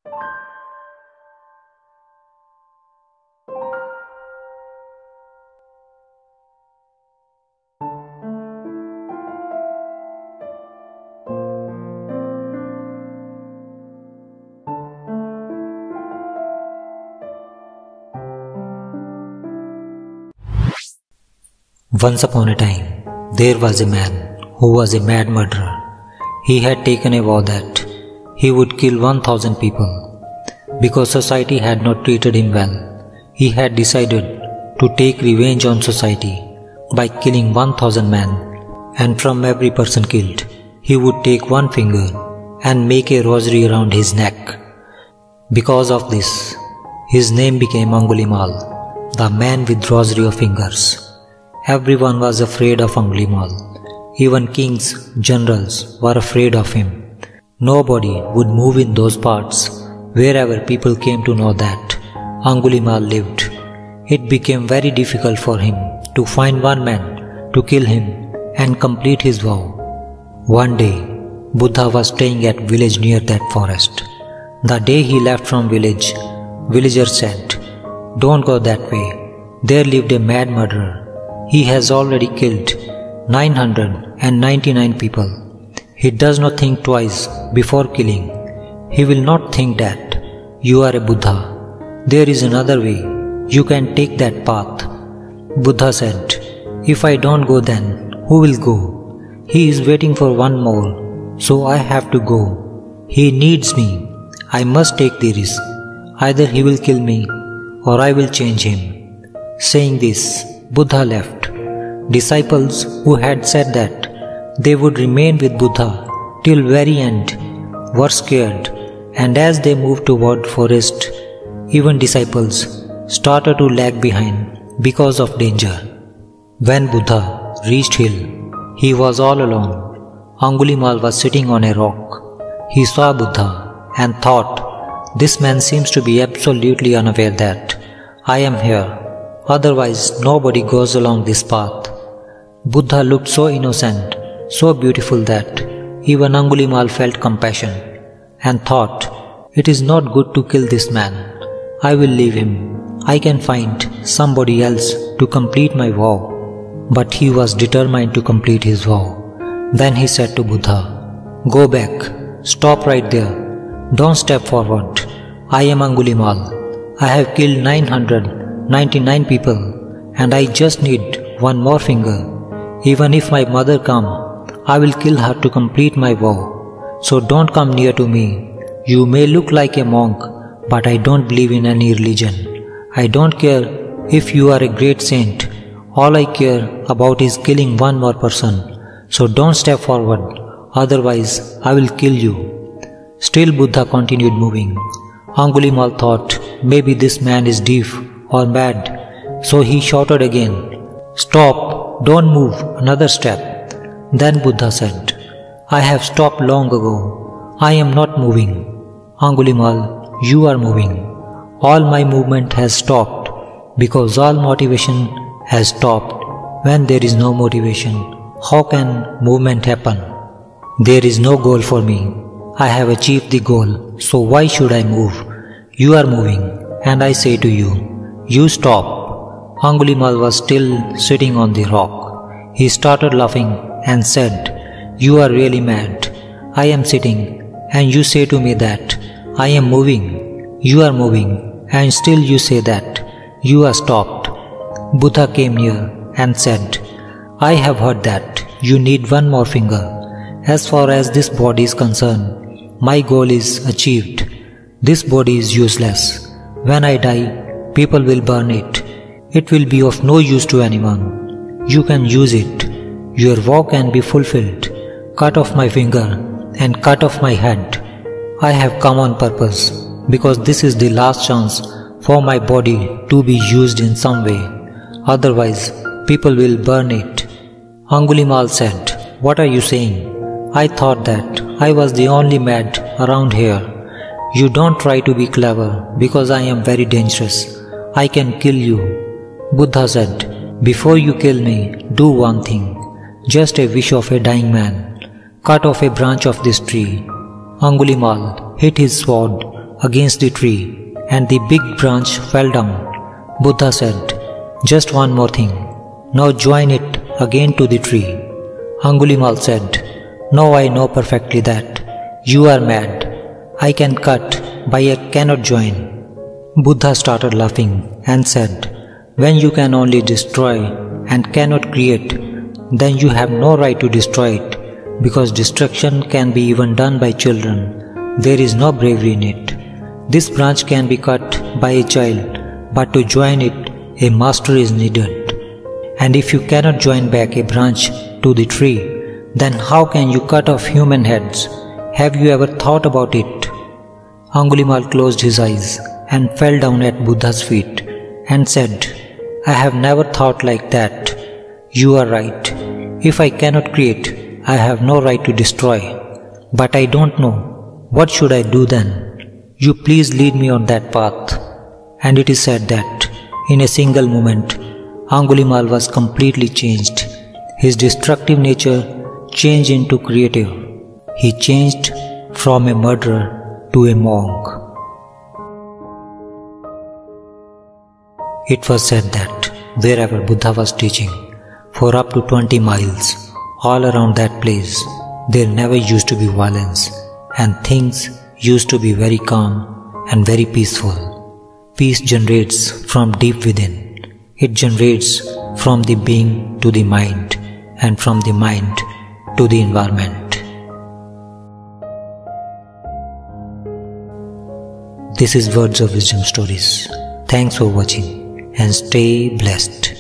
Once upon a time, there was a man who was a mad murderer. He had taken a vow that he would kill 1,000 people. Because society had not treated him well, he had decided to take revenge on society by killing 1,000 men, and from every person killed, he would take one finger and make a rosary around his neck. Because of this, his name became Angulimal, the man with rosary of fingers. Everyone was afraid of Angulimal. Even kings, generals were afraid of him. Nobody would move in those parts wherever people came to know that Angulimal lived. It became very difficult for him to find one man to kill him and complete his vow. One day, Buddha was staying at village near that forest. The day he left from village, villagers said, "Don't go that way. There lived a mad murderer. He has already killed 999 people. He does not think twice before killing. He will not think that you are a Buddha. There is another way. You can take that path." Buddha said, "If I don't go, then who will go? He is waiting for one more, so I have to go. He needs me. I must take the risk. Either he will kill me or I will change him." Saying this, Buddha left. Disciples who had said that they would remain with Buddha till very end were scared, and as they moved toward forest, even disciples started to lag behind because of danger. When Buddha reached hill, he was all alone. Angulimal was sitting on a rock. He saw Buddha and thought, "This man seems to be absolutely unaware that I am here. Otherwise, nobody goes along this path." Buddha looked so innocent, so beautiful that even Angulimal felt compassion and thought, "It is not good to kill this man. I will leave him. I can find somebody else to complete my vow." But he was determined to complete his vow. Then he said to Buddha, "Go back. Stop right there. Don't step forward. I am Angulimal. I have killed 999 people and I just need one more finger. Even if my mother come, I will kill her to complete my vow. So don't come near to me. You may look like a monk, but I don't believe in any religion. I don't care if you are a great saint. All I care about is killing one more person. So don't step forward, otherwise I will kill you." Still Buddha continued moving. Angulimal thought maybe this man is deaf or mad, so he shouted again, "Stop! Don't move another step." Then Buddha said, "I have stopped long ago. I am not moving." "Angulimal, you are moving. All my movement has stopped, because all motivation has stopped. When there is no motivation, how can movement happen? There is no goal for me. I have achieved the goal, so why should I move? You are moving, and I say to you, you stop." Angulimal was still sitting on the rock. He started laughing and said, "You are really mad. I am sitting, and you say to me that I am moving. You are moving, and still you say that you are stopped." Buddha came near and said, "I have heard that you need one more finger. As far as this body is concerned, my goal is achieved. This body is useless. When I die, people will burn it. It will be of no use to anyone. You can use it. Your vow can be fulfilled. Cut off my finger and cut off my head. I have come on purpose, because this is the last chance for my body to be used in some way. Otherwise, people will burn it." Angulimal said, "What are you saying? I thought that I was the only mad around here. You don't try to be clever, because I am very dangerous. I can kill you." Buddha said, "Before you kill me, do one thing. Just a wish of a dying man. Cut off a branch of this tree." Angulimal hit his sword against the tree and the big branch fell down. Buddha said, "Just one more thing. Now join it again to the tree." Angulimal said, "Now I know perfectly that. You are mad. I can cut, but I cannot join." Buddha started laughing and said, "When you can only destroy and cannot create, then you have no right to destroy it, because destruction can be even done by children. There is no bravery in it. This branch can be cut by a child, but to join it, a master is needed. And if you cannot join back a branch to the tree, then how can you cut off human heads? Have you ever thought about it?" Angulimal closed his eyes and fell down at Buddha's feet and said, "I have never thought like that. You are right. If I cannot create, I have no right to destroy. But I don't know. What should I do then? You please lead me on that path." And it is said that, in a single moment, Angulimal was completely changed. His destructive nature changed into creative. He changed from a murderer to a monk. It was said that wherever Buddha was teaching, for up to 20 miles, all around that place, there never used to be violence, and things used to be very calm and very peaceful. Peace generates from deep within. It generates from the being to the mind, and from the mind to the environment. This is Words of Wisdom Stories. Thanks for watching and stay blessed.